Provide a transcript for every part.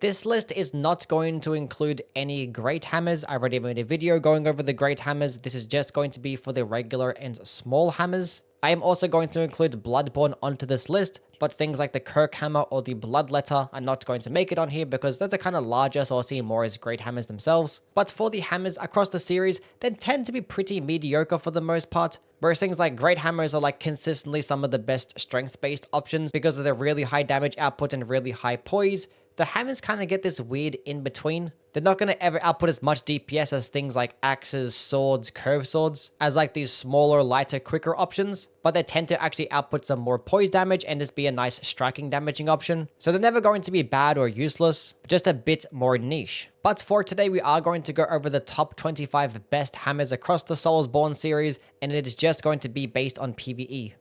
This list is not going to include any great hammers. I already made a video going over the great hammers. This is just going to be for the regular and small hammers. I am also going to include Bloodborne onto this list, but things like the Kirk hammer or the Bloodletter are not going to make it on here because those are kind of larger, so I'll see more as great hammers themselves. But for the hammers across the series, they tend to be pretty mediocre for the most part. Whereas things like great hammers are like consistently some of the best strength-based options because of their really high damage output and really high poise. The hammers kind of get this weird in between. They're not going to ever output as much DPS as things like axes, swords, curved swords, as like these smaller, lighter, quicker options, but they tend to actually output some more poise damage and just be a nice striking damaging option. So they're never going to be bad or useless, just a bit more niche. But for today, we are going to go over the top 25 best hammers across the Soulsborne series, and it is just going to be based on PvE.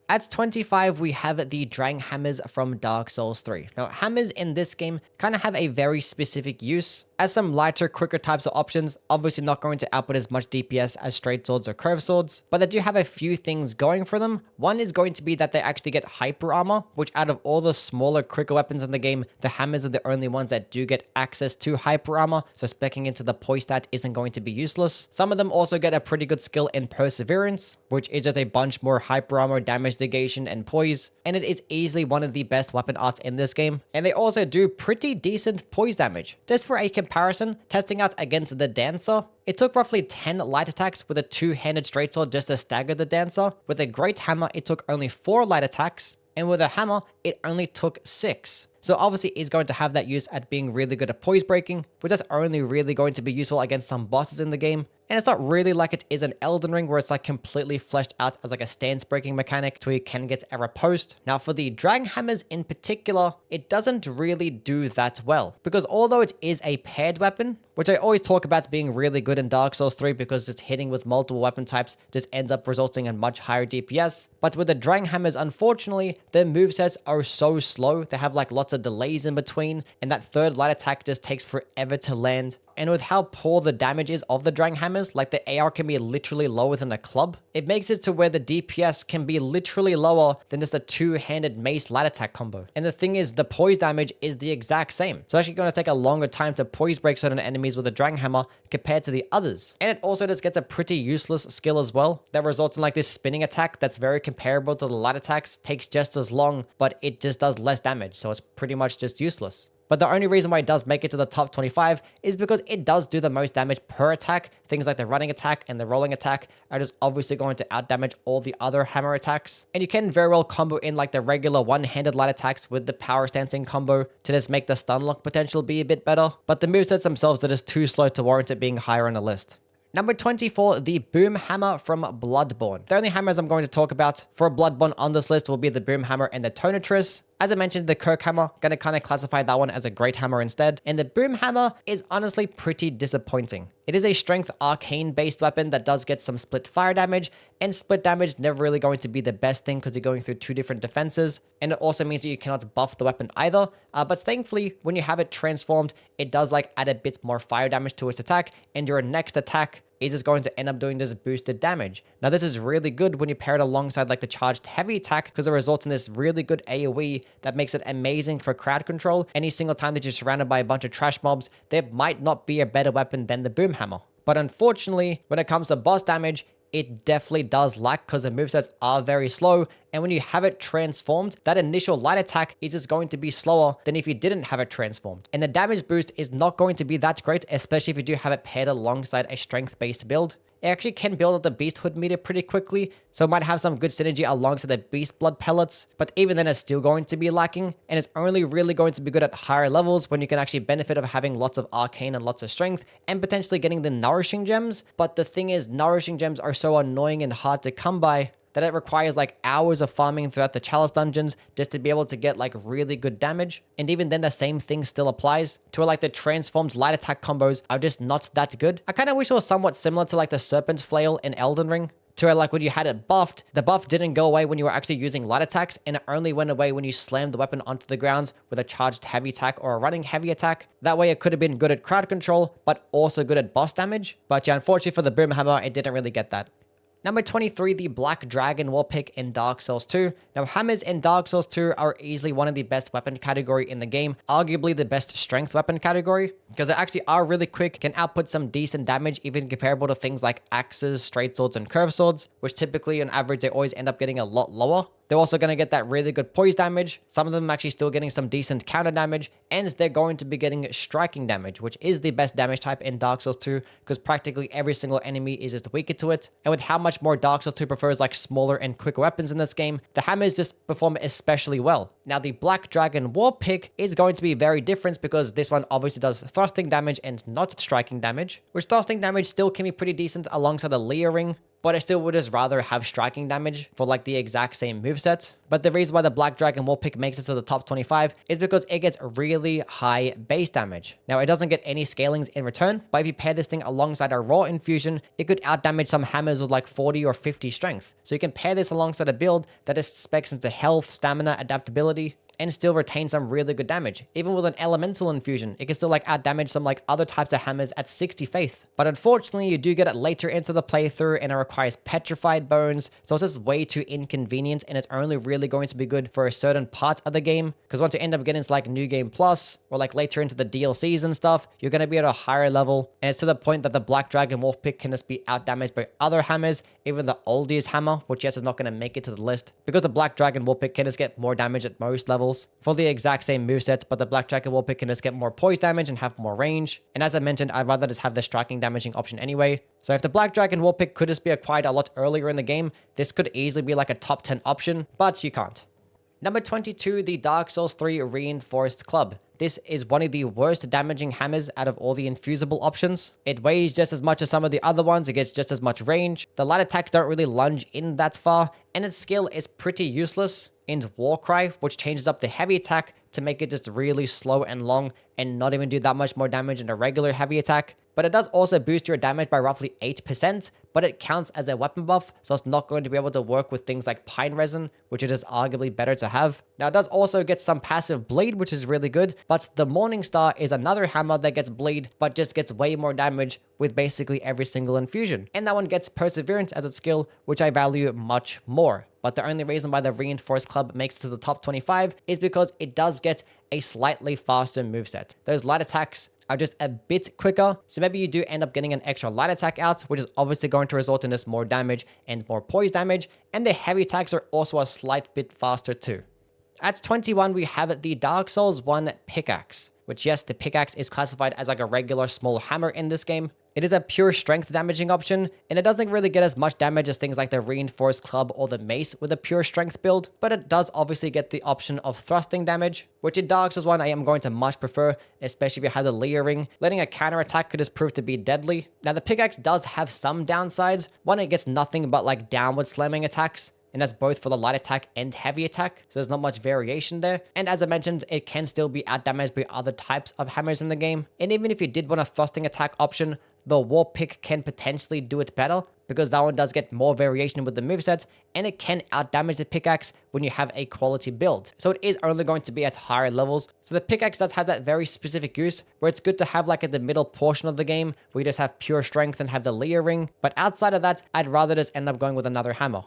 At 25, we have the DRANG hammers from Dark Souls 3. Now, hammers in this game kind of have a very specific use. As some lighter, quicker types of options, obviously not going to output as much DPS as straight swords or curved swords, but they do have a few things going for them. One is going to be that they actually get hyper armor, which out of all the smaller, quicker weapons in the game, the hammers are the only ones that do get access to hyper armor, so speccing into the poise stat isn't going to be useless. Some of them also get a pretty good skill in perseverance, which is just a bunch more hyper armor, damage negation, and poise, and it is easily one of the best weapon arts in this game. And they also do pretty decent poise damage. Just for a comparison, testing out against the Dancer, it took roughly 10 light attacks with a two-handed straight sword just to stagger the Dancer. With a great hammer, it took only 4 light attacks, and with a hammer, it only took 6. So obviously is going to have that use at being really good at poise breaking, which is only really going to be useful against some bosses in the game. And it's not really like it is an Elden Ring where it's like completely fleshed out as like a stance breaking mechanic to where you can get a riposte. Now for the DRANG hammers in particular, it doesn't really do that well, because although it is a paired weapon, which I always talk about being really good in Dark Souls 3 because it's hitting with multiple weapon types just ends up resulting in much higher DPS. But with the DRANG hammers, unfortunately, their movesets are so slow. They have like lots of delays in between, and that third light attack just takes forever to land. And with how poor the damage is of the DRANG hammers, like the AR can be literally lower than a club, it makes it to where the DPS can be literally lower than just a two-handed mace light attack combo. And the thing is, the poise damage is the exact same. So it's actually going to take a longer time to poise break certain enemies with a DRANG hammer compared to the others. And it also just gets a pretty useless skill as well that results in like this spinning attack that's very comparable to the light attacks, takes just as long, but it just does less damage. So it's pretty much just useless. But the only reason why it does make it to the top 25 is because it does do the most damage per attack. Things like the running attack and the rolling attack are just obviously going to outdamage all the other hammer attacks. And you can very well combo in like the regular one-handed light attacks with the power stancing combo to just make the stun lock potential be a bit better. But the movesets themselves are just too slow to warrant it being higher on the list. Number 24, the Boom Hammer from Bloodborne. The only hammers I'm going to talk about for Bloodborne on this list will be the Boom Hammer and the TONITRUS. As I mentioned, the Kirk hammer, gonna kind of classify that one as a great hammer instead. And the Boom Hammer is honestly pretty disappointing. It is a strength arcane based weapon that does get some split fire damage, and split damage never really going to be the best thing because you're going through 2 different defenses. And it also means that you cannot buff the weapon either. But thankfully, when you have it transformed, it does like add a bit more fire damage to its attack, and your next attack is just going to end up doing this boosted damage. Now this is really good when you pair it alongside like the charged heavy attack because it results in this really good AoE that makes it amazing for crowd control. Any single time that you're surrounded by a bunch of trash mobs, there might not be a better weapon than the Boom Hammer. But unfortunately, when it comes to boss damage, it definitely does lack because the movesets are very slow, and when you have it transformed, that initial light attack is just going to be slower than if you didn't have it transformed. And the damage boost is not going to be that great, especially if you do have it paired alongside a strength-based build. It actually can build up the Beast Hood meter pretty quickly, so it might have some good synergy alongside the Beast Blood pellets, but even then it's still going to be lacking, and it's only really going to be good at higher levels when you can actually benefit of having lots of arcane and lots of strength, and potentially getting the Nourishing Gems. But the thing is, Nourishing Gems are so annoying and hard to come by that it requires like hours of farming throughout the Chalice dungeons just to be able to get like really good damage. And even then the same thing still applies to where like the transformed light attack combos are just not that good. I kind of wish it was somewhat similar to like the Serpent Flail in Elden Ring, to where like when you had it buffed, the buff didn't go away when you were actually using light attacks, and it only went away when you slammed the weapon onto the ground with a charged heavy attack or a running heavy attack. That way it could have been good at crowd control, but also good at boss damage. But yeah, unfortunately for the Boom Hammer, it didn't really get that. Number 23, the Black Dragon WARPICK in Dark Souls 2. Now, hammers in Dark Souls 2 are easily one of the best weapon category in the game, arguably the best strength weapon category, because they actually are really quick, can output some decent damage, even comparable to things like axes, straight swords, and curved swords, which typically on average they always end up getting a lot lower. They're also going to get that really good poise damage. Some of them actually still getting some decent counter damage, and they're going to be getting striking damage, which is the best damage type in Dark Souls 2, because practically every single enemy is just weaker to it. And with how much more Dark Souls 2 prefers like smaller and quicker weapons in this game, the hammers just perform especially well. Now, the Black Dragon WARPICK is going to be very different, because this one obviously does thrusting damage and not striking damage, which thrusting damage still can be pretty decent alongside the layering, but I still would just rather have striking damage for like the exact same moveset. But the reason why the Black Dragon WARPICK makes it to the top 25 is because it gets really high base damage. Now, it doesn't get any scalings in return, but if you pair this thing alongside a raw infusion, it could outdamage some hammers with like 40 or 50 strength. So you can pair this alongside a build that is specs into health, stamina, adaptability, and still retain some really good damage. Even with an elemental infusion, it can still like outdamage some like other types of hammers at 60 faith. But unfortunately, you do get it later into the playthrough, and it requires petrified bones, so it's just way too inconvenient, and it's only really going to be good for a certain part of the game, because once you end up getting into like New Game Plus, or like later into the DLCs and stuff, you're going to be at a higher level, and it's to the point that the Black Dragon WARPICK can just be outdamaged by other hammers, even the oldiest hammer, which yes is not going to make it to the list, because the Black Dragon WARPICK can just get more damage at most levels for the exact same moveset, but the Black Dragon WARPICK can just get more poise damage and have more range. And as I mentioned, I'd rather just have the striking damaging option anyway. So if the Black Dragon WARPICK could just be acquired a lot earlier in the game, this could easily be like a top 10 option, but you can't. Number 22, the Dark Souls 3 Reinforced Club. This is one of the worst damaging hammers out of all the infusible options. It weighs just as much as some of the other ones, it gets just as much range. The light attacks don't really lunge in that far, and its skill is pretty useless in Warcry, which changes up the heavy attack to make it just really slow and long and not even do that much more damage than a regular heavy attack. But it does also boost your damage by roughly 8%, but it counts as a weapon buff, so it's not going to be able to work with things like Pine Resin, which it is arguably better to have. Now, it does also get some passive bleed, which is really good, but the Morning Star is another hammer that gets bleed, but just gets way more damage with basically every single infusion. And that one gets Perseverance as its skill, which I value much more. But the only reason why the Reinforced Club makes it to the top 25 is because it does get a slightly faster moveset. Those light attacks are just a bit quicker, so maybe you do end up getting an extra light attack out, which is obviously going to result in this more damage and more poise damage, and the heavy attacks are also a slight bit faster too. At 21, we have the Dark Souls 1 Pickaxe, which yes, the pickaxe is classified as like a regular small hammer in this game. It is a pure strength damaging option, and it doesn't really get as much damage as things like the Reinforced Club or the Mace with a pure strength build, but it does obviously get the option of thrusting damage, which in Dark Souls 1 I am going to much prefer, especially if you have the layering. Letting a counter attack could just prove to be deadly. Now the pickaxe does have some downsides. One, it gets nothing but like downward slamming attacks, and that's both for the light attack and heavy attack, so there's not much variation there. And as I mentioned, it can still be outdamaged by other types of hammers in the game. And even if you did want a thrusting attack option, the WARPICK can potentially do it better, because that one does get more variation with the moveset, and it can outdamage the pickaxe when you have a quality build. So it is only going to be at higher levels. So the pickaxe does have that very specific use, where it's good to have like at the middle portion of the game, where you just have pure strength and have the layering. But outside of that, I'd rather just end up going with another hammer.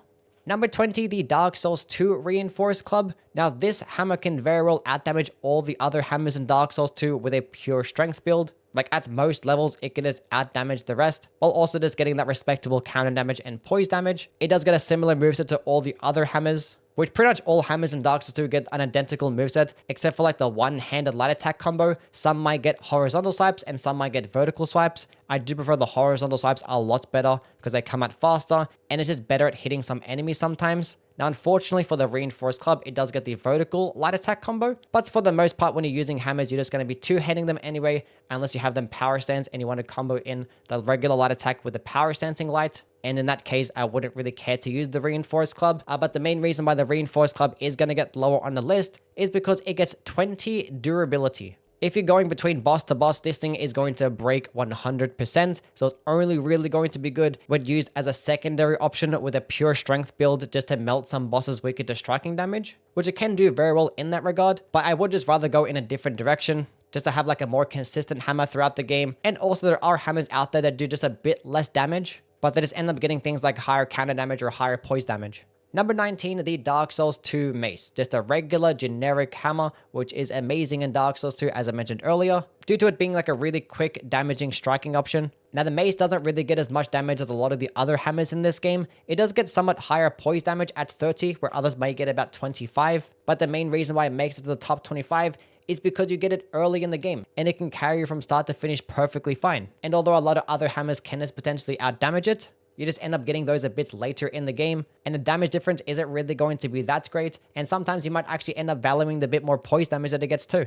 Number 20, the Dark Souls 2 Reinforced Club. Now this hammer can very well outdamage all the other hammers in Dark Souls 2 with a pure strength build. Like at most levels, it can just outdamage the rest, while also just getting that respectable counter damage and poise damage. It does get a similar moveset to all the other hammers, which pretty much all hammers in Dark Souls 2 get an identical moveset, except for like the one-handed light attack combo. Some might get horizontal swipes and some might get vertical swipes. I do prefer the horizontal swipes a lot better because they come out faster, and it's just better at hitting some enemies sometimes. Now, unfortunately for the Reinforced Club, it does get the vertical light attack combo, but for the most part, when you're using hammers, you're just going to be two-handing them anyway, unless you have them power stance and you want to combo in the regular light attack with the power stancing light. And in that case, I wouldn't really care to use the Reinforced Club. But the main reason why the Reinforced Club is going to get lower on the list is because it gets 20 durability. If you're going between boss to boss, this thing is going to break 100%, so it's only really going to be good when used as a secondary option with a pure strength build just to melt some bosses weaker to striking damage, which it can do very well in that regard, but I would just rather go in a different direction, just to have like a more consistent hammer throughout the game. And also there are hammers out there that do just a bit less damage, but they just end up getting things like higher counter damage or higher poise damage. Number 19, the Dark Souls 2 Mace. Just a regular generic hammer, which is amazing in Dark Souls 2, as I mentioned earlier, due to it being like a really quick damaging striking option. Now the Mace doesn't really get as much damage as a lot of the other hammers in this game. It does get somewhat higher poise damage at 30, where others may get about 25, but the main reason why it makes it to the top 25 is because you get it early in the game, and it can carry you from start to finish perfectly fine. And although a lot of other hammers can just potentially outdamage it, you just end up getting those a bit later in the game, and the damage difference isn't really going to be that great, and sometimes you might actually end up valuing the bit more poise damage that it gets too.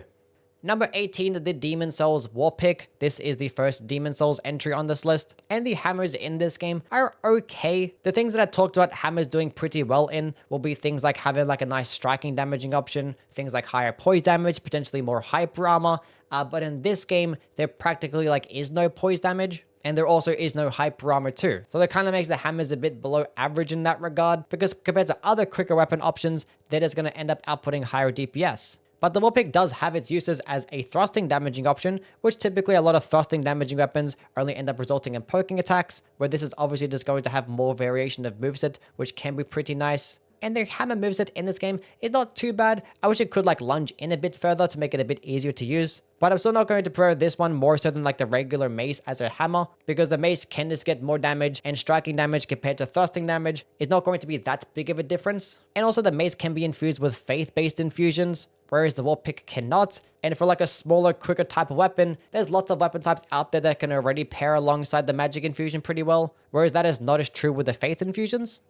Number 18, the Demon Souls WARPICK. This is the first Demon Souls entry on this list, and the hammers in this game are okay. The things that I talked about hammers doing pretty well in will be things like having like a nice striking damaging option, things like higher poise damage, potentially more hyper armor, but in this game, there practically like is no poise damage. And there also is no hyper armor too. So that kind of makes the hammers a bit below average in that regard, because compared to other quicker weapon options, they're just going to end up outputting higher DPS. But the WARPICK does have its uses as a thrusting damaging option, which typically a lot of thrusting damaging weapons only end up resulting in poking attacks, where this is obviously just going to have more variation of moveset, which can be pretty nice. And their hammer moveset in this game is not too bad. I wish it could like lunge in a bit further to make it a bit easier to use. But I'm still not going to prefer this one more so than like the regular mace as a hammer, because the mace can just get more damage, and striking damage compared to thrusting damage is not going to be that big of a difference. And also the mace can be infused with faith-based infusions, whereas the WARPICK cannot. And for like a smaller, quicker type of weapon, there's lots of weapon types out there that can already pair alongside the magic infusion pretty well, whereas that is not as true with the faith infusions.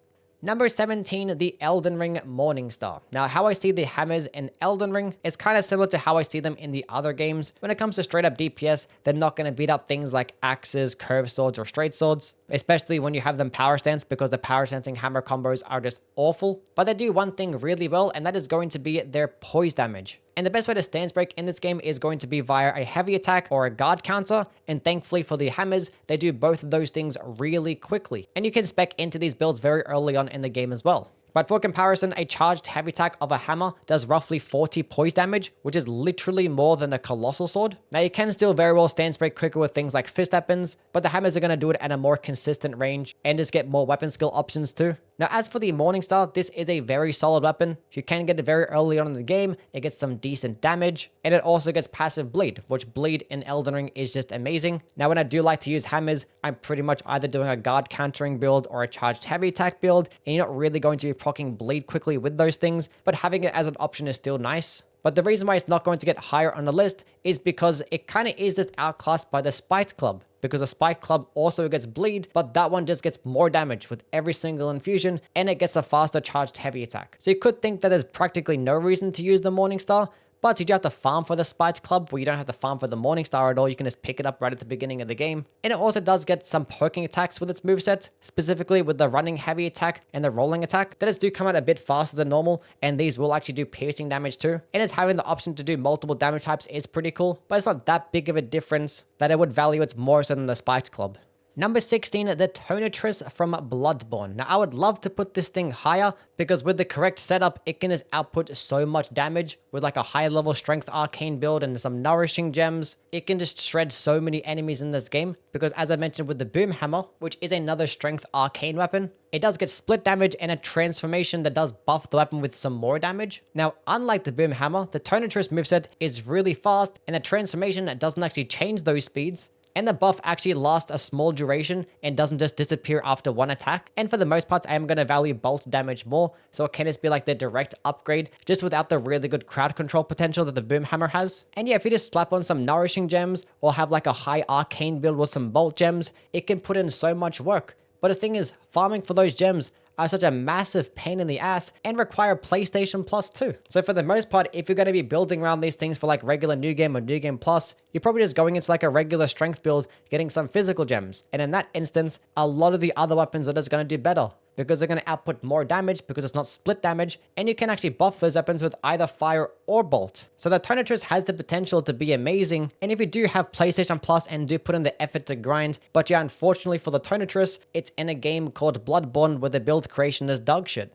Number 17, the Elden Ring Morningstar. Now, how I see the hammers in Elden Ring is kind of similar to how I see them in the other games. When it comes to straight up DPS, they're not going to beat up things like axes, curved swords, or straight swords, especially when you have them power stance, because the power stancing hammer combos are just awful. But they do one thing really well, and that is going to be their poise damage. And the best way to stance break in this game is going to be via a heavy attack or a guard counter, and thankfully for the hammers, they do both of those things really quickly. And you can spec into these builds very early on in the game as well. But for comparison, a charged heavy attack of a hammer does roughly 40 poise damage, which is literally more than a colossal sword. Now you can still very well stance break quicker with things like fist weapons, but the hammers are going to do it at a more consistent range and just get more weapon skill options too. Now as for the Morningstar, this is a very solid weapon. You can get it very early on in the game, it gets some decent damage, and it also gets passive bleed, which bleed in Elden Ring is just amazing. Now when I do like to use hammers, I'm pretty much either doing a guard countering build or a charged heavy attack build, and you're not really going to be proccing bleed quickly with those things, but having it as an option is still nice. But the reason why it's not going to get higher on the list is because it kind of is just outclassed by the Spiked Club, because the Spiked Club also gets bleed, but that one just gets more damage with every single infusion, and it gets a faster charged heavy attack. So you could think that there's practically no reason to use the Morningstar, but you do have to farm for the Spiked Club, where you don't have to farm for the Morningstar at all. You can just pick it up right at the beginning of the game. And it also does get some poking attacks with its moveset, specifically with the running heavy attack and the rolling attack. That is do come out a bit faster than normal, and these will actually do piercing damage too. And it's having the option to do multiple damage types is pretty cool, but it's not that big of a difference that I would value it more so than the Spiked Club. Number 16, the TONITRUS from Bloodborne. Now, I would love to put this thing higher, because with the correct setup, it can just output so much damage with like a high level strength arcane build and some nourishing gems. It can just shred so many enemies in this game, because as I mentioned with the boom hammer, which is another strength arcane weapon, it does get split damage and a transformation that does buff the weapon with some more damage. Now, unlike the boom hammer, the TONITRUS moveset is really fast, and the transformation doesn't actually change those speeds. And the buff actually lasts a small duration and doesn't just disappear after one attack. And for the most part, I am going to value bolt damage more, so it can just be like the direct upgrade, just without the really good crowd control potential that the boom hammer has. And yeah, if you just slap on some nourishing gems, or have like a high arcane build with some bolt gems, it can put in so much work. But the thing is, farming for those gems are such a massive pain in the ass and require PlayStation Plus too. So for the most part, if you're going to be building around these things for like regular New Game or New Game Plus, you're probably just going into like a regular strength build, getting some physical gems. And in that instance, a lot of the other weapons are just going to do better, because they're going to output more damage because it's not split damage, and you can actually buff those weapons with either fire or bolt. So the TONITRUS has the potential to be amazing, and if you do have PlayStation Plus and do put in the effort to grind, but yeah, unfortunately for the TONITRUS, it's in a game called Bloodborne where the build creation is dog shit.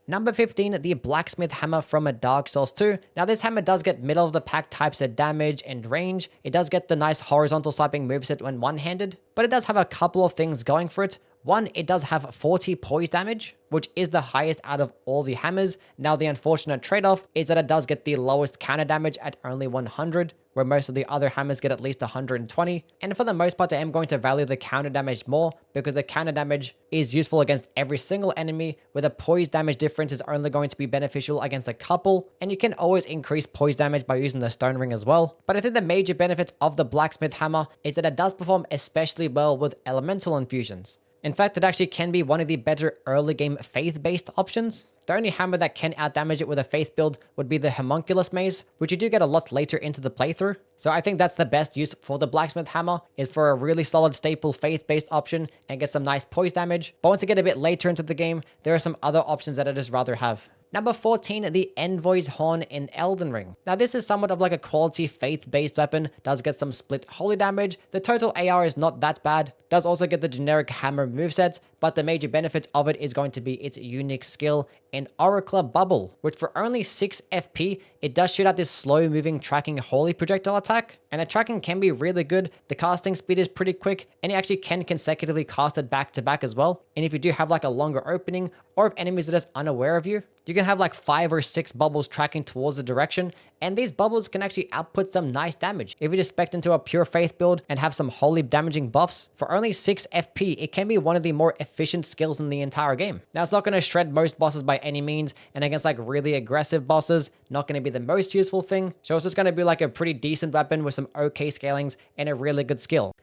Number 15, the Blacksmith Hammer from a Dark Souls 2. Now this hammer does get middle of the pack types of damage and range. It does get the nice horizontal swiping moveset when one-handed, but it does have a couple of things going for it. One, it does have 40 poise damage, which is the highest out of all the hammers. Now, the unfortunate trade-off is that it does get the lowest counter damage at only 100, where most of the other hammers get at least 120. And for the most part, I am going to value the counter damage more because the counter damage is useful against every single enemy, where the poise damage difference is only going to be beneficial against a couple, and you can always increase poise damage by using the stone ring as well. But I think the major benefit of the blacksmith hammer is that it does perform especially well with elemental infusions. In fact, it actually can be one of the better early game faith-based options. The only hammer that can outdamage it with a faith build would be the homunculus mace, which you do get a lot later into the playthrough. So I think that's the best use for the blacksmith hammer, is for a really solid staple faith-based option and get some nice poise damage. But once you get a bit later into the game, there are some other options that I just rather have. Number 14, the ENVOY'S horn in Elden Ring. Now this is somewhat of like a quality faith-based weapon, does get some split holy damage, the total AR is not that bad, does also get the generic hammer moveset, but the major benefit of it is going to be its unique skill in Oracler Bubble, which for only 6 FP, it does shoot out this slow-moving tracking holy projectile attack, and the tracking can be really good, the casting speed is pretty quick, and you actually can consecutively cast it back to back as well, and if you do have like a longer opening, or if enemies are just unaware of you, you can have like 5 or 6 bubbles tracking towards the direction, and these bubbles can actually output some nice damage. If you just spec into a pure faith build and have some holy damaging buffs, for only 6 FP, it can be one of the more efficient skills in the entire game. Now, it's not going to shred most bosses by any means, and against like really aggressive bosses, not going to be the most useful thing, so it's just going to be like a pretty decent weapon with some okay scalings and a really good skill.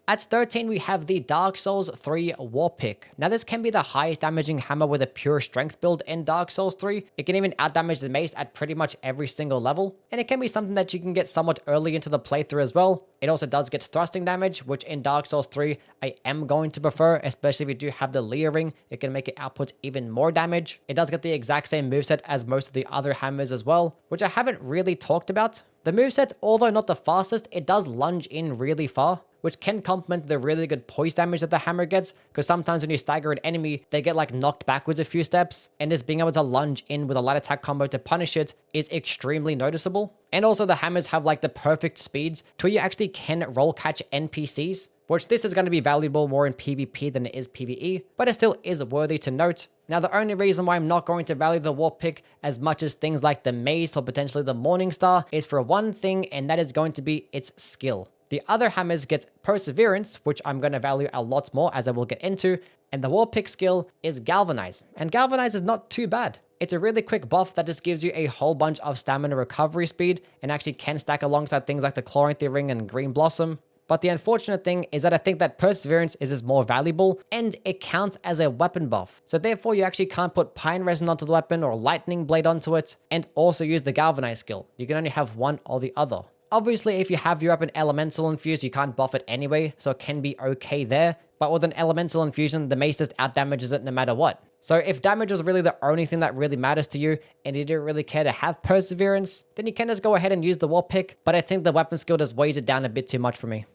At 13, we have the Dark Souls 3 WARPICK. Now, this can be the highest damaging hammer with a pure strength build in Dark Souls 3. It can even outdamage the mace at pretty much every single level, and it can be something that you can get somewhat early into the playthrough as well. It also does get thrusting damage, which in Dark Souls 3, I am going to prefer, especially if you do have the Leer ring. It can make it output even more damage. It does get the exact same moveset as most of the other hammers as well, which I haven't really talked about. The moveset, although not the fastest, it does lunge in really far, which can complement the really good poise damage that the hammer gets, because sometimes when you stagger an enemy, they get like knocked backwards a few steps, and just being able to lunge in with a light attack combo to punish it is extremely noticeable. And also the hammers have like the perfect speeds to where you actually can roll catch NPCs, which this is going to be valuable more in PvP than it is PvE, but it still is worthy to note. Now, the only reason why I'm not going to value the WARPICK as much as things like the Mace or potentially the Morningstar is for one thing, and that is going to be its skill. The other hammers get Perseverance, which I'm going to value a lot more as I will get into, and the WARPICK skill is Galvanize, and Galvanize is not too bad. It's a really quick buff that just gives you a whole bunch of stamina recovery speed and actually can stack alongside things like the Chloranthy Ring and Green Blossom. But the unfortunate thing is that I think that Perseverance is more valuable and it counts as a weapon buff. So therefore you actually can't put Pine Resin onto the weapon or Lightning Blade onto it and also use the Galvanize skill. You can only have one or the other. Obviously, if you have your weapon Elemental Infused, you can't buff it anyway, so it can be okay there. But with an Elemental Infusion, the Mace just outdamages it no matter what. So if damage is really the only thing that really matters to you, and you don't really care to have Perseverance, then you can just go ahead and use the WARPICK, but I think the weapon skill just weighs it down a bit too much for me.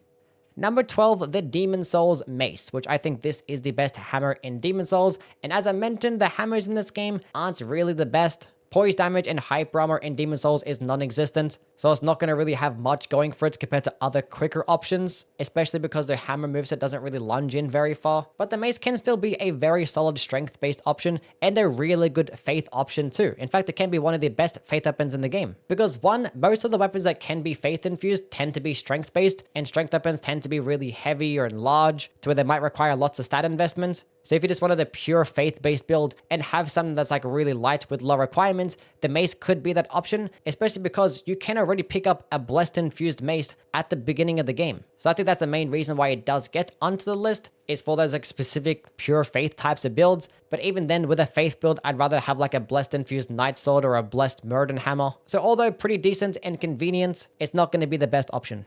Number 12, the Demon Souls Mace, which I think this is the best hammer in Demon Souls, and as I mentioned, the hammers in this game aren't really the best. Poise damage and hyper armor in Demon Souls is non-existent, so it's not going to really have much going for it compared to other quicker options, especially because their hammer moveset doesn't really lunge in very far. But the mace can still be a very solid strength-based option, and a really good faith option too. In fact, it can be one of the best faith weapons in the game, because one, most of the weapons that can be faith infused tend to be strength-based, and strength weapons tend to be really heavy or large, to where they might require lots of stat investment. So if you just wanted a pure faith-based build and have something that's like really light with low requirements, the mace could be that option, especially because you can already pick up a blessed infused mace at the beginning of the game. So I think that's the main reason why it does get onto the list, is for those like specific pure faith types of builds. But even then, with a faith build, I'd rather have like a blessed infused night sword or a blessed Murden hammer. So although pretty decent and convenient, it's not going to be the best option.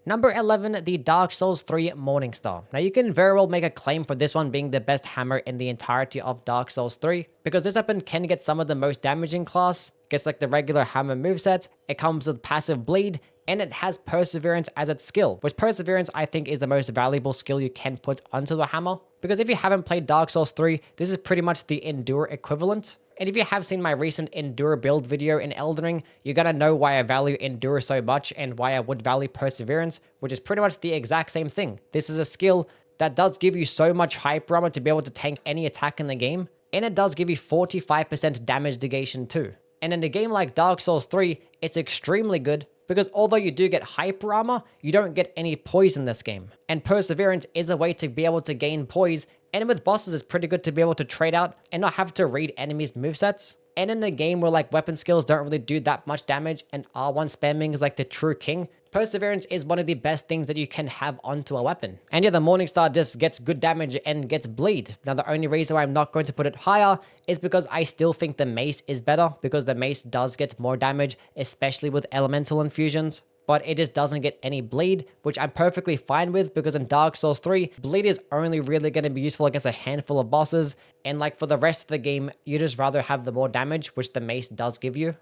Number 11, the Dark Souls 3 Morningstar. Now you can very well make a claim for this one being the best hammer in the entirety of Dark Souls 3, because this weapon can get some of the most damage in class, gets like the regular hammer moveset, it comes with passive bleed, and it has Perseverance as its skill, which Perseverance I think is the most valuable skill you can put onto the hammer. Because if you haven't played Dark Souls 3, this is pretty much the Endure equivalent. And if you have seen my recent Endure build video in Elden Ring, you're gonna know why I value Endure so much and why I would value Perseverance, which is pretty much the exact same thing. This is a skill that does give you so much hyper armor to be able to tank any attack in the game. And it does give you 45% damage negation too. And in a game like Dark Souls 3, it's extremely good because although you do get hyper armor, you don't get any poise in this game. And Perseverance is a way to be able to gain poise, and with bosses it's pretty good to be able to trade out and not have to read enemies' movesets. And in a game where like weapon skills don't really do that much damage and R1 spamming is like the true king, Perseverance is one of the best things that you can have onto a weapon. And yeah, the Morningstar just gets good damage and gets bleed. Now the only reason why I'm not going to put it higher is because I still think the Mace is better, because the Mace does get more damage, especially with elemental infusions. But it just doesn't get any bleed, which I'm perfectly fine with, because in Dark Souls 3, bleed is only really going to be useful against a handful of bosses, and like for the rest of the game, you just rather have the more damage, which the Mace does give you.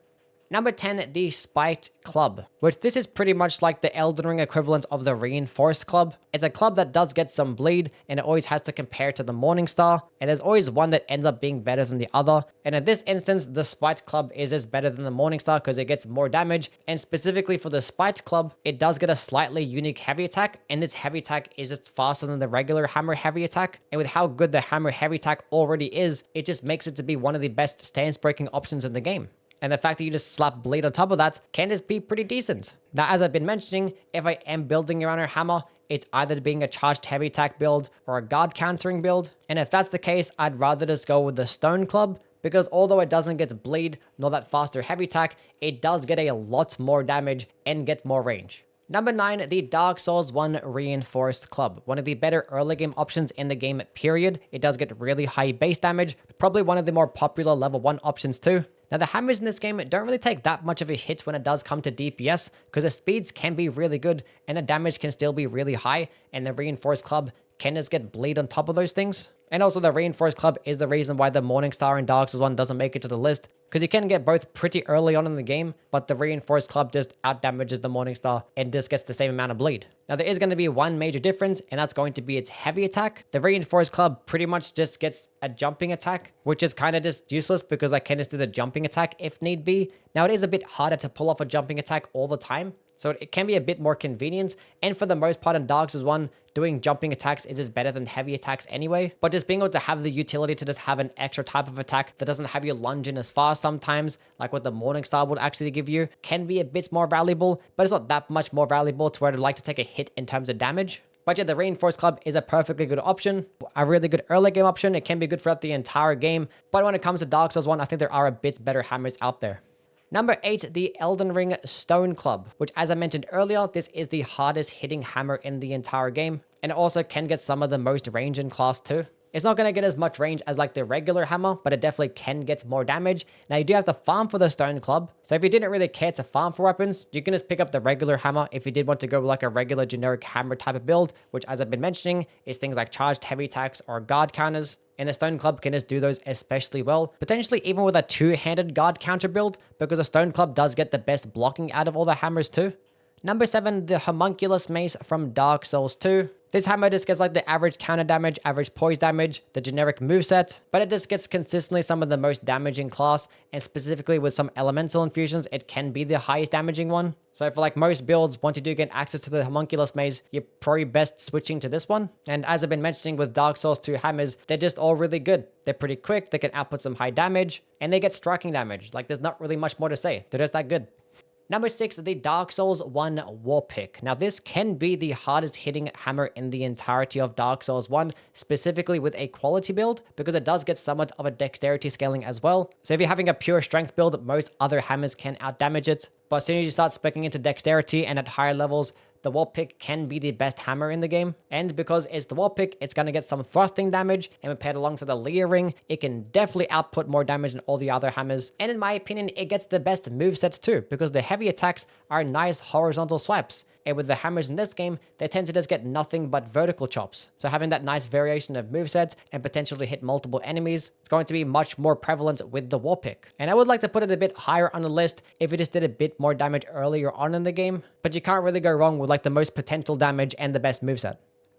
Number 10, the Spiked Club, which this is pretty much like the Elden Ring equivalent of the Reinforced Club. It's a club that does get some bleed, and it always has to compare to the Morningstar, and there's always one that ends up being better than the other. And in this instance, the Spiked Club is just better than the Morningstar because it gets more damage, and specifically for the Spiked Club, it does get a slightly unique heavy attack, and this heavy attack is just faster than the regular hammer heavy attack. And with how good the hammer heavy attack already is, it just makes it to be one of the best stance breaking options in the game. And the fact that you just slap bleed on top of that can just be pretty decent. Now, as I've been mentioning, if I am building around a hammer, it's either being a charged heavy attack build or a guard countering build. And if that's the case, I'd rather just go with the Stone Club, because although it doesn't get bleed nor that faster heavy attack, it does get a lot more damage and get more range. Number 9, the Dark Souls 1 Reinforced Club. One of the better early game options in the game, period. It does get really high base damage, probably one of the more popular level 1 options too. Now, the hammers in this game don't really take that much of a hit when it does come to DPS, because the speeds can be really good and the damage can still be really high, and the Reinforced Club can just get bleed on top of those things. And also the Reinforced Club is the reason why the Morningstar in Dark Souls 1 doesn't make it to the list, because you can get both pretty early on in the game, but the Reinforced Club just outdamages the Morningstar and just gets the same amount of bleed. Now there is going to be one major difference, and that's going to be its heavy attack. The Reinforced Club pretty much just gets a jumping attack, which is kind of just useless because I can just do the jumping attack if need be. Now it is a bit harder to pull off a jumping attack all the time, so it can be a bit more convenient, and for the most part in Dark Souls 1, doing jumping attacks is just better than heavy attacks anyway. But just being able to have the utility to just have an extra type of attack that doesn't have you lunge in as fast sometimes, like what the Morningstar would actually give you, can be a bit more valuable, but it's not that much more valuable to where I'd like to take a hit in terms of damage. But yeah, the Reinforced Club is a perfectly good option, a really good early game option. It can be good throughout the entire game, but when it comes to Dark Souls 1, I think there are a bit better hammers out there. Number 8, the Elden Ring Stone Club, which as I mentioned earlier, this is the hardest hitting hammer in the entire game, and it also can get some of the most range in class too. It's not going to get as much range as like the regular hammer, but it definitely can get more damage. Now you do have to farm for the Stone Club, so if you didn't really care to farm for weapons, you can just pick up the regular hammer if you did want to go with like a regular generic hammer type of build, which as I've been mentioning is things like charged heavy attacks or guard counters. And the Stone Club can just do those especially well, potentially even with a two-handed guard counter build, because the Stone Club does get the best blocking out of all the hammers too. Number 7, the Homunculus Mace from Dark Souls 2. This hammer just gets like the average counter damage, average poise damage, the generic moveset, but it just gets consistently some of the most damage in class, and specifically with some elemental infusions, it can be the highest damaging one. So for like most builds, once you do get access to the Homunculus Mace, you're probably best switching to this one. And as I've been mentioning with Dark Souls 2 hammers, they're just all really good. They're pretty quick, they can output some high damage, and they get striking damage. Like there's not really much more to say. They're just that good. Number 6, the Dark Souls 1 WARPICK. Now this can be the hardest hitting hammer in the entirety of Dark Souls 1, specifically with a quality build, because it does get somewhat of a dexterity scaling as well. So if you're having a pure strength build, most other hammers can outdamage it. But as soon as you start speccing into dexterity and at higher levels, the WARPICK can be the best hammer in the game. And because it's the WARPICK, it's going to get some thrusting damage, and when paired along to the Leer Ring, it can definitely output more damage than all the other hammers. And in my opinion, it gets the best movesets too, because the heavy attacks are nice horizontal swipes. And with the hammers in this game, they tend to just get nothing but vertical chops. So having that nice variation of movesets and potentially hit multiple enemies, it's going to be much more prevalent with the WARPICK. And I would like to put it a bit higher on the list if it just did a bit more damage earlier on in the game, but you can't really go wrong with like the most potential damage and the best moveset.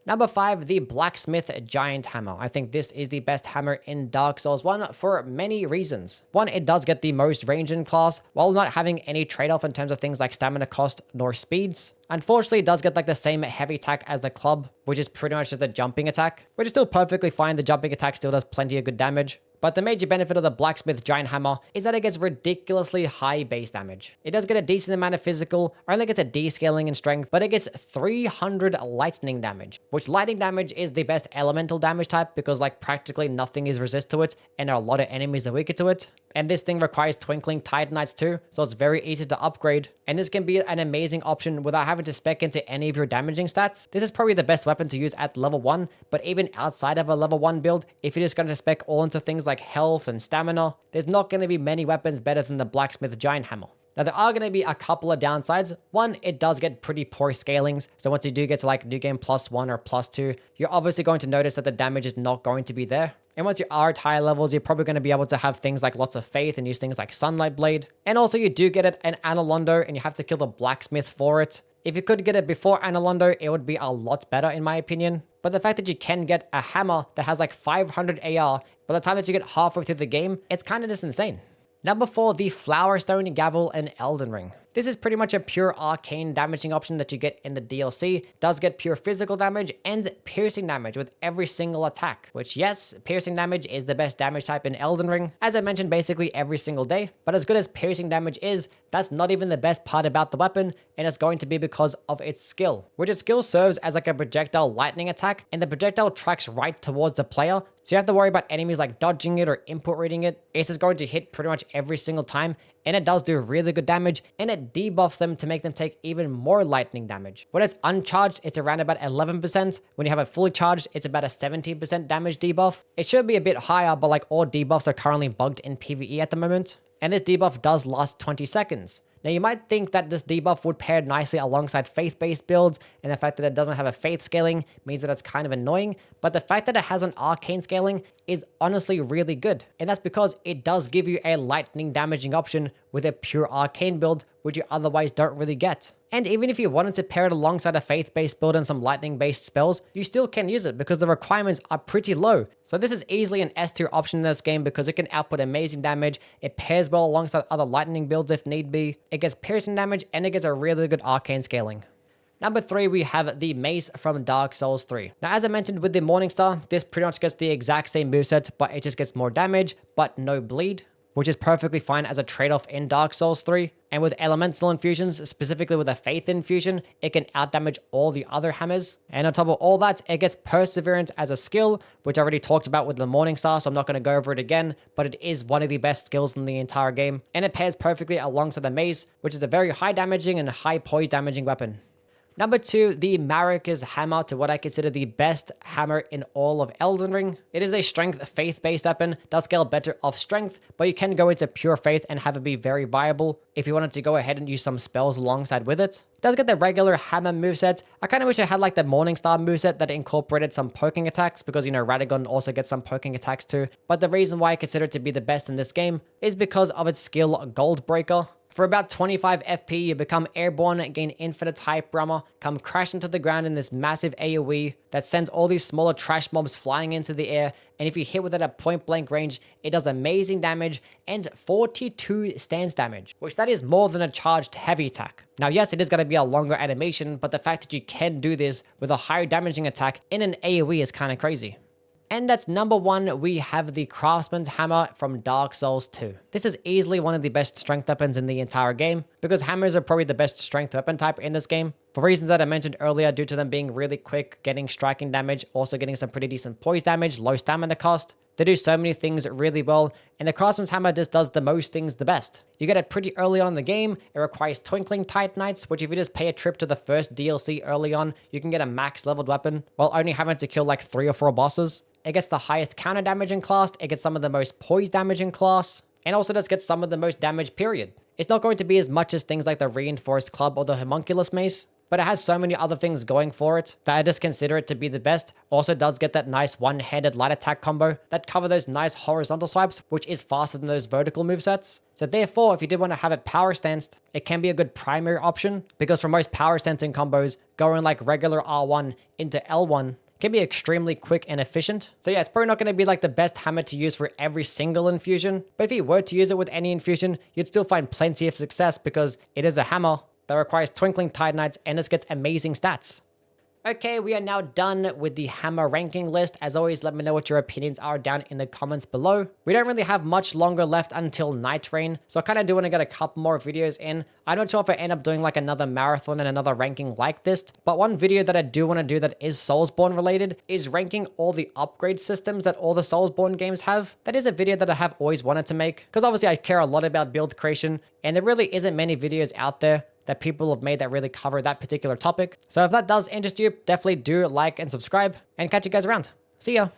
Number 5, the Blacksmith Giant Hammer. I think this is the best hammer in Dark Souls 1 for many reasons. One, it does get the most range in class, while not having any trade-off in terms of things like stamina cost nor speeds. Unfortunately, it does get like the same heavy attack as the club, which is pretty much just a jumping attack, which is still perfectly fine. The jumping attack still does plenty of good damage. But the major benefit of the Blacksmith Giant Hammer is that it gets ridiculously high base damage. It does get a decent amount of physical, only gets a descaling in strength, but it gets 300 lightning damage, which lightning damage is the best elemental damage type because like practically nothing is resist to it and a lot of enemies are weaker to it. And this thing requires Twinkling Titanites too, so it's very easy to upgrade. And this can be an amazing option without having to spec into any of your damaging stats. This is probably the best weapon to use at level 1, but even outside of a level 1 build, if you're just going to spec all into things like health and stamina, there's not going to be many weapons better than the Blacksmith Giant Hammer. Now, there are going to be a couple of downsides. One, it does get pretty poor scalings. So once you do get to like New Game +1 or +2, you're obviously going to notice that the damage is not going to be there. And once you are at higher levels, you're probably going to be able to have things like lots of faith and use things like Sunlight Blade. And also you do get it an Analondo and you have to kill the blacksmith for it. If you could get it before Analondo, it would be a lot better in my opinion. But the fact that you can get a hammer that has like 500 AR by the time that you get halfway through the game, it's kind of just insane. Number 4, the Flowerstone, Gavel, and Elden Ring. This is pretty much a pure arcane damaging option that you get in the DLC. Does get pure physical damage and piercing damage with every single attack, which yes, piercing damage is the best damage type in Elden Ring, as I mentioned basically every single day. But as good as piercing damage is, that's not even the best part about the weapon, and it's going to be because of its skill, which its skill serves as like a projectile lightning attack, and the projectile tracks right towards the player, so you have to worry about enemies like dodging it or input reading it. It's just going to hit pretty much every single time, and it does do really good damage, and it debuffs them to make them take even more lightning damage. When it's uncharged, it's around about 11%. When you have it fully charged, it's about a 17% damage debuff. It should be a bit higher, but like all debuffs are currently bugged in PvE at the moment. And this debuff does last 20 seconds. Now you might think that this debuff would pair nicely alongside faith-based builds, and the fact that it doesn't have a faith scaling means that it's kind of annoying, but the fact that it has an arcane scaling is honestly really good. And that's because it does give you a lightning damaging option with a pure arcane build, which you otherwise don't really get. And even if you wanted to pair it alongside a faith-based build and some lightning-based spells, you still can use it because the requirements are pretty low. So this is easily an S tier option in this game because it can output amazing damage, it pairs well alongside other lightning builds if need be, it gets piercing damage, and it gets a really good arcane scaling. Number 3, we have the Mace from Dark Souls 3. Now, as I mentioned with the Morningstar, this pretty much gets the exact same moveset, but it just gets more damage, but no bleed, which is perfectly fine as a trade-off in Dark Souls 3. And with elemental infusions, specifically with a faith infusion, it can outdamage all the other hammers. And on top of all that, it gets perseverance as a skill, which I already talked about with the Morningstar, so I'm not going to go over it again, but it is one of the best skills in the entire game. And it pairs perfectly alongside the Mace, which is a very high damaging and high poise damaging weapon. Number 2, the Marika's Hammer, to what I consider the best hammer in all of Elden Ring. It is a strength faith-based weapon, does scale better off strength, but you can go into pure faith and have it be very viable if you wanted to go ahead and use some spells alongside with it. It does get the regular hammer moveset. I kind of wish I had like the Morningstar moveset that incorporated some poking attacks because, you know, Radagon also gets some poking attacks too. But the reason why I consider it to be the best in this game is because of its skill Goldbreaker. For about 25 FP, you become airborne, gain infinite hype armor, come crash into the ground in this massive AoE that sends all these smaller trash mobs flying into the air, and if you hit with it at point blank range, it does amazing damage and 42 stance damage, which that is more than a charged heavy attack. Now yes, it is going to be a longer animation, but the fact that you can do this with a higher damaging attack in an AoE is kind of crazy. And that's number 1, we have the Craftsman's Hammer from Dark Souls 2. This is easily one of the best strength weapons in the entire game, because hammers are probably the best strength weapon type in this game. For reasons that I mentioned earlier, due to them being really quick, getting striking damage, also getting some pretty decent poise damage, low stamina cost. They do so many things really well, and the Craftsman's Hammer just does the most things the best. You get it pretty early on in the game, it requires Twinkling Titanites, which if you just pay a trip to the first DLC early on, you can get a max leveled weapon, while only having to kill like 3 or 4 bosses. It gets the highest counter damage in class, it gets some of the most poise damage in class, and also does get some of the most damage period. It's not going to be as much as things like the Reinforced Club or the Homunculus Mace, but it has so many other things going for it that I just consider it to be the best. Also does get that nice one-handed light attack combo that cover those nice horizontal swipes, which is faster than those vertical movesets. So therefore, if you did want to have it power stanced, it can be a good primary option, because for most power stancing combos, going like regular R1 into L1 can be extremely quick and efficient. So yeah, it's probably not going to be like the best hammer to use for every single infusion, but if you were to use it with any infusion, you'd still find plenty of success because it is a hammer that requires Twinkling Titanites and it gets amazing stats. Okay, we are now done with the hammer ranking list. As always, let me know what your opinions are down in the comments below. We don't really have much longer left until Night Rain, so I kind of do want to get a couple more videos in. I'm not sure if I end up doing like another marathon and another ranking like this, but one video that I do want to do that is Soulsborne related is ranking all the upgrade systems that all the Soulsborne games have. That is a video that I have always wanted to make, because obviously I care a lot about build creation, and there really isn't many videos out there that people have made that really cover that particular topic. So if that does interest you, definitely do like and subscribe, and catch you guys around. See ya.